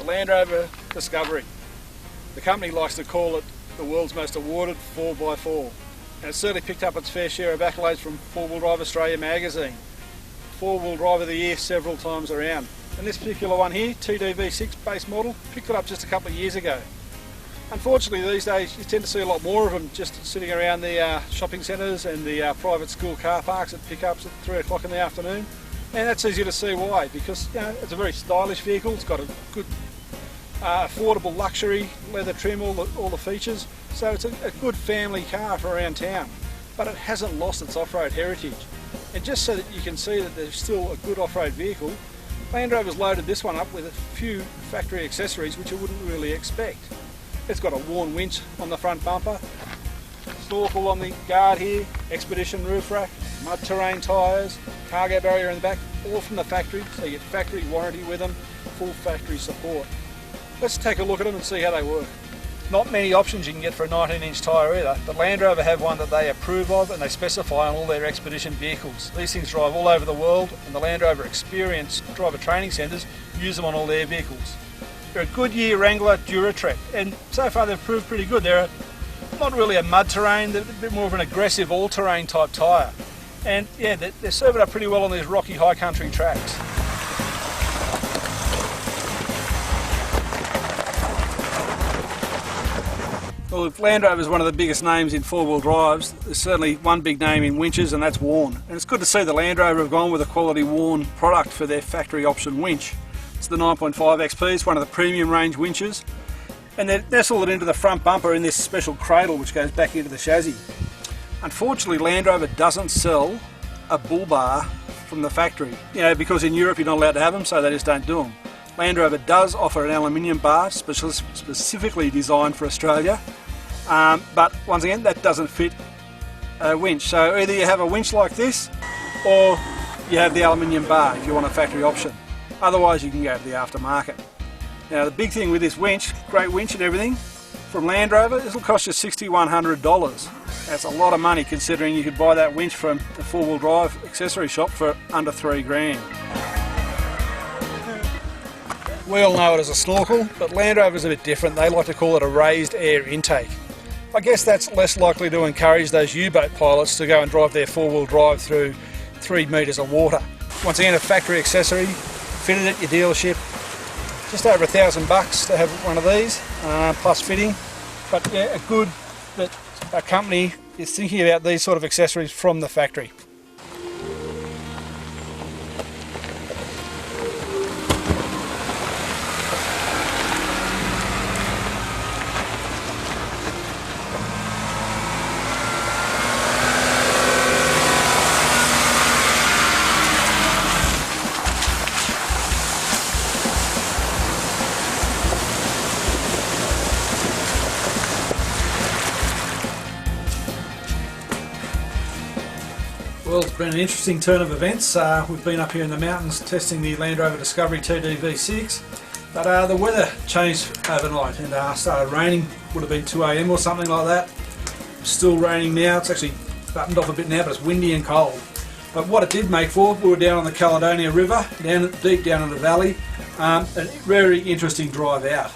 Land Rover Discovery. The company likes to call it the world's most awarded 4x4, and it's certainly picked up its fair share of accolades from 4-Wheel Drive Australia magazine. 4-Wheel Drive of the Year several times around. And this particular one here, TDV6 base model, picked it up just a couple of years ago. Unfortunately these days you tend to see a lot more of them just sitting around the shopping centres and the private school car parks at pickups at 3 o'clock in the afternoon. And that's easy to see why, because it's a very stylish vehicle. It's got a good affordable luxury leather trim, all the features, so it's a good family car for around town, but it hasn't lost its off-road heritage. And just so that you can see that there's still a good off-road vehicle, Land Rover's loaded this one up with a few factory accessories which you wouldn't really expect. It's got a worn winch on the front bumper, snorkel on the guard here, Expedition roof rack, mud terrain tyres, cargo barrier in the back, all from the factory, so you get factory warranty with them, full factory support. Let's take a look at them and see how they work. Not many options you can get for a 19-inch tyre either, but Land Rover have one that they approve of and they specify on all their Expedition vehicles. These things drive all over the world, and the Land Rover Experience driver training centres use them on all their vehicles. They're a Goodyear Wrangler Duratrek, and so far they've proved pretty good. They're not really a mud terrain, they're a bit more of an aggressive all-terrain type tyre. And yeah, they're serving up pretty well on these rocky high country tracks. Well, if Land Rover is one of the biggest names in 4-wheel drives, there's certainly one big name in winches, and that's Warn. And it's good to see the Land Rover have gone with a quality Warn product for their factory option winch. It's the 9.5 XP, it's one of the premium range winches, and they're nestled it into the front bumper in this special cradle which goes back into the chassis. Unfortunately, Land Rover doesn't sell a bull bar from the factory, because in Europe you're not allowed to have them, so they just don't do them. Land Rover does offer an aluminium bar specifically designed for Australia, but once again that doesn't fit a winch. So either you have a winch like this or you have the aluminium bar if you want a factory option. Otherwise you can go to the aftermarket. Now the big thing with this winch, great winch and everything, from Land Rover, this will cost you $6,100. That's a lot of money considering you could buy that winch from the 4-wheel drive accessory shop for under $3,000. We all know it as a snorkel, but Land Rover's a bit different. They like to call it a raised air intake. I guess that's less likely to encourage those U-boat pilots to go and drive their 4-wheel drive through 3 metres of water. Once again, a factory accessory, fitted at your dealership. Just over $1,000 to have one of these, plus fitting. But yeah, good that a company is thinking about these sort of accessories from the factory. Well, it's been an interesting turn of events. We've been up here in the mountains testing the Land Rover Discovery TDV6, but the weather changed overnight and started raining. Would have been 2 AM or something like that. Still raining now. It's actually buttoned off a bit now, but it's windy and cold. But what it did make for, we were down on the Caledonia River, deep down in the valley. A very interesting drive out.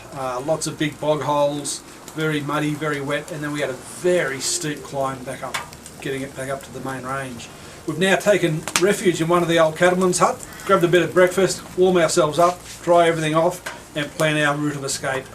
Lots of big bog holes, very muddy, very wet, and then we had a very steep climb back up, getting it back up to the main range. We've now taken refuge in one of the old cattleman's hut, grabbed a bit of breakfast, warm ourselves up, dry everything off and plan our route of escape.